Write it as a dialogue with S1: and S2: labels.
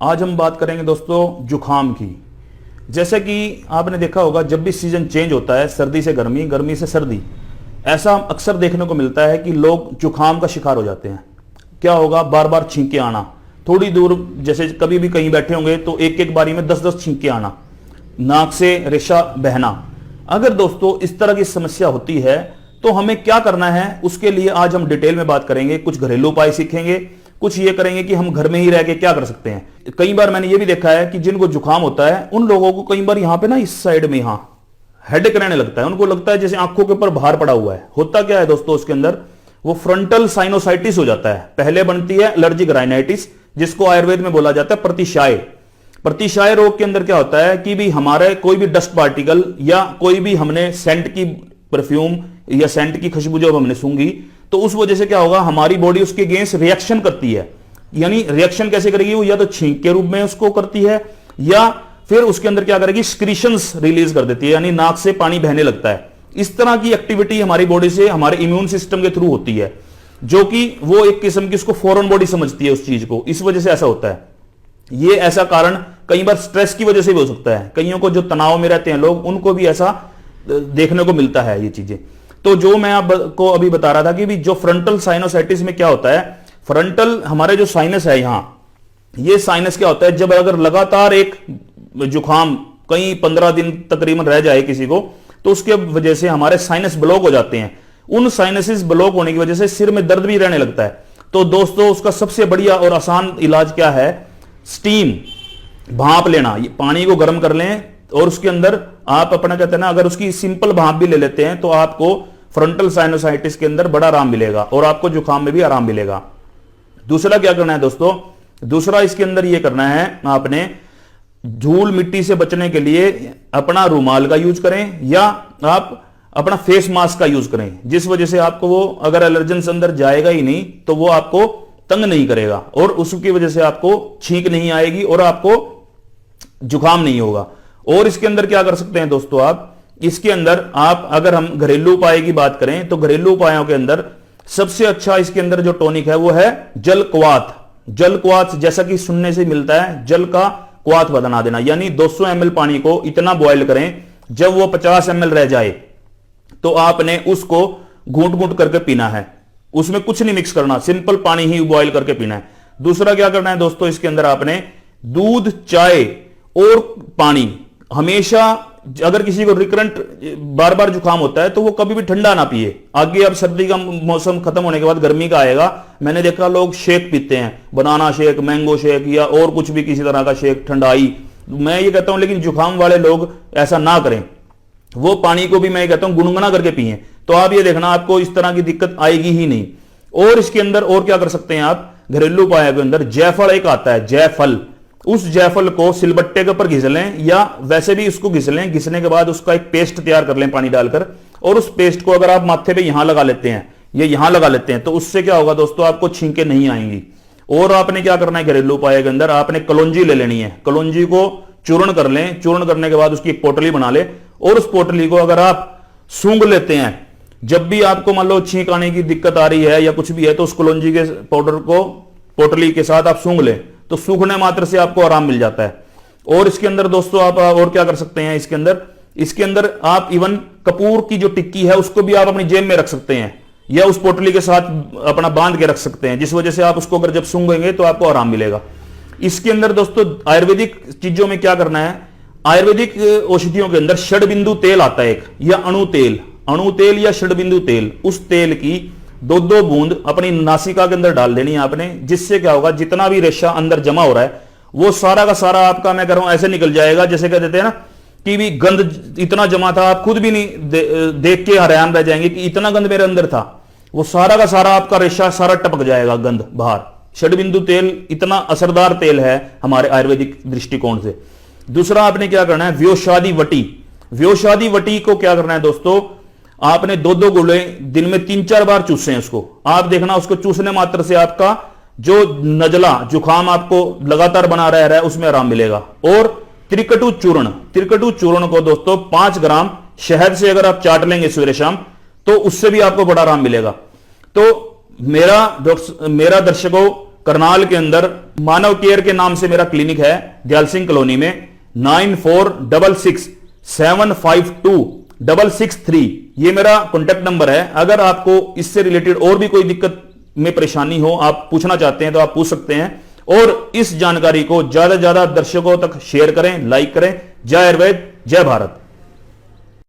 S1: आज हम बात करेंगे दोस्तों जुखाम की। जैसे कि आपने देखा होगा, जब भी सीजन चेंज होता है, सर्दी से गर्मी, गर्मी से सर्दी, ऐसा अक्सर देखने को मिलता है कि लोग जुखाम का शिकार हो जाते हैं। क्या होगा, बार बार छींके आना, थोड़ी दूर जैसे कभी भी कहीं बैठे होंगे तो एक एक बारी में 10-10 छींके आना, नाक से रेशा बहना। अगर दोस्तों इस तरह की समस्या होती है तो हमें क्या करना है, उसके लिए आज हम डिटेल में बात करेंगे। कुछ घरेलू उपाय सीखेंगे, कुछ ये करेंगे कि हम घर में ही रह के क्या कर सकते हैं। कई बार मैंने ये भी देखा है कि जिनको जुकाम होता है उन लोगों को कई बार यहां पे ना, इस साइड में यहां हेडेक रहने लगता है। उनको लगता है जैसे आंखों के ऊपर भार पड़ा हुआ है। होता क्या है दोस्तों, उसके अंदर वो फ्रंटल साइनोसाइटिस हो जाता है। पहले बनती है एलर्जिक राइनाइटिस, जिसको आयुर्वेद में बोला जाता है प्रतिशाय। प्रतिशाय रोग के अंदर क्या होता है कि भी हमारे कोई भी डस्ट पार्टिकल या कोई भी हमने सेंट की परफ्यूम या सेंट की खुशबू जब हमने सूंघी तो उस वजह से क्या होगा, हमारी बॉडी उसके अगेंस्ट रिएक्शन करती है। यानी रिएक्शन कैसे करेगी, वो या तो छींक के रूप में उसको करती है या फिर उसके अंदर क्या करेगी, स्क्रीशंस रिलीज कर देती है, यानी नाक से पानी बहने लगता है। इस तरह की एक्टिविटी हमारी बॉडी से, हमारे इम्यून सिस्टम के थ्रू होती है, जो कि वो एक किस्म की उसको फॉरेन बॉडी समझती है उस चीज को। इस वजह से ऐसा होता है। ये ऐसा कारण कई बार स्ट्रेस की वजह से भी हो सकता है। कईयों को जो तनाव में रहते हैं लोग, उनको भी ऐसा देखने को मिलता है ये चीजें। तो जो मैं आपको अभी बता रहा था कि भी जो फ्रंटल साइनोसाइटिस में क्या होता है, फ्रंटल हमारे जो साइनस है यहां, ये साइनस क्या होता है, जब अगर लगातार एक जुकाम कई 15 दिन तकरीबन रह जाए किसी को, तो उसके वजह से हमारे साइनस ब्लॉक हो जाते हैं। उन साइनसिस ब्लॉक होने की वजह से सिर में दर्द भी रहने लगता है। तो दोस्तों उसका सबसे बढ़िया और आसान इलाज क्या है, स्टीम, भाप लेना। पानी को गर्म कर लें और उसके अंदर आप अपना कहते हैं ना, अगर उसकी सिंपल भाप भी ले लेते हैं तो आपको फ्रंटल साइनोसाइटिस के अंदर बड़ा आराम मिलेगा और आपको जुकाम में भी आराम मिलेगा। दूसरा क्या करना है दोस्तों, दूसरा इसके अंदर यह करना है, आपने धूल मिट्टी से बचने के लिए अपना रूमाल का यूज करें या आप अपना फेस मास्क का यूज करें, जिस वजह से आपको वो अगर एलर्जेंस अंदर जाएगा ही नहीं तो वो आपको तंग नहीं करेगा और उसकी वजह से आपको छींक नहीं आएगी और आपको जुकाम नहीं होगा। और इसके अंदर क्या कर सकते हैं दोस्तों, आप इसके अंदर आप अगर हम घरेलू उपाय की बात करें तो घरेलू उपायों के अंदर सबसे अच्छा इसके अंदर जो टॉनिक है वो है जल क्वाथ। जल क्वाथ जैसा कि सुनने से मिलता है, जल का क्वाथ बना देना, यानी 200 ml पानी को इतना बॉयल करें, जब वो 50 ml रह जाए तो आपने उसको घूंट घूंट करके पीना है। उसमें कुछ नहीं मिक्स करना, सिंपल पानी ही बॉयल करके पीना है। दूसरा क्या करना है दोस्तों, इसके अंदर आपने दूध, चाय और पानी हमेशा, अगर किसी को रिकरेंट बार बार जुकाम होता है तो वो कभी भी ठंडा ना पिए। आगे अब सर्दी का मौसम खत्म होने के बाद गर्मी का आएगा, मैंने देखा लोग शेक पीते हैं, बनाना शेक, मैंगो शेक या और कुछ भी किसी तरह का शेक, ठंडाई। मैं ये कहता हूं लेकिन जुकाम वाले लोग ऐसा ना करें, वो पानी को भी मैं कहता हूं गुनगुना करके पिए। तो आप ये देखना, आपको इस तरह की दिक्कत आएगी ही नहीं। और इसके अंदर और क्या कर सकते हैं आप घरेलू उपाय के अंदर, जायफल एक आता है, जायफल, उस जायफल को सिलबट्टे के ऊपर घिस लें या वैसे भी उसको घिस लें। घिसने के बाद उसका एक पेस्ट तैयार कर लें पानी डालकर, और उस पेस्ट को अगर आप माथे पे यहां लगा लेते हैं या यहां लगा लेते हैं तो उससे क्या होगा दोस्तों, आपको छींके नहीं आएंगी। और आपने क्या करना है घरेलू उपाय के अंदर, आपने कलौंजी ले लेनी है। कलौंजी को चूर्ण कर लें, चूर्ण करने के बाद उसकी एक पोटली बना ले और उस पोटली को अगर आप सूंघ लेते हैं, जब भी आपको मान लो छींक आने की दिक्कत आ रही है या कुछ भी है, तो उस कलौंजी के पाउडर को पोटली के साथ आप सूंघ लें, तो सूखने मात्र से आपको आराम मिल जाता है। और इसके अंदर दोस्तों आप और क्या कर सकते हैं, इसके अंदर आप इवन कपूर की जो टिक्की है उसको भी आप अपनी जेब में रख सकते हैं या उस पोटली के साथ अपना बांध के रख सकते हैं, जिस वजह से आप उसको अगर जब सूंघेंगे तो आपको आराम मिलेगा। इसके अंदर दोस्तों आयुर्वेदिक चीजों में क्या करना है, आयुर्वेदिक औषधियों के अंदर षडबिंदु तेल आता है एक, या अणु तेल या षडबिंदु तेल, उस तेल की 2-2 बूंद अपनी नासिका के अंदर डाल देनी है आपने। जिससे क्या होगा, जितना भी रेशा अंदर जमा हो रहा है वो सारा का सारा आपका, मैं कह रहा हूं ऐसे निकल जाएगा जैसे कह देते हैं ना कि भी गंद इतना जमा था, आप खुद भी नहीं देख के हैरान रह जाएंगे कि इतना गंद मेरे अंदर था। वो सारा का सारा आपका रेशा सारा टपक जाएगा, गंद बाहर। षडबिंदु तेल इतना असरदार तेल है हमारे आयुर्वेदिक दृष्टिकोण से। दूसरा आपने क्या करना है, व्योषादि वटी। व्योषादि वटी को क्या करना है दोस्तों, आपने 2-2 गोले दिन में 3-4 बार चूसे हैं उसको। आप देखना उसको चूसने मात्र से आपका जो नजला जुकाम आपको लगातार बना रह रहा है उसमें आराम मिलेगा। और त्रिकटु चूर्ण को दोस्तों 5 ग्राम शहद से अगर आप चाट लेंगे सवेरे शाम तो उससे भी आपको बड़ा आराम मिलेगा। तो मेरा दर्शकों करनाल के अंदर मानव केयर के नाम से मेरा क्लिनिक है, दयाल सिंह कॉलोनी में। 9466752663 ये मेरा कॉन्टेक्ट नंबर है। अगर आपको इससे रिलेटेड और भी कोई दिक्कत में परेशानी हो, आप पूछना चाहते हैं तो आप पूछ सकते हैं। और इस जानकारी को ज्यादा से ज्यादा दर्शकों तक शेयर करें, लाइक करें। जय आयुर्वेद, जय भारत।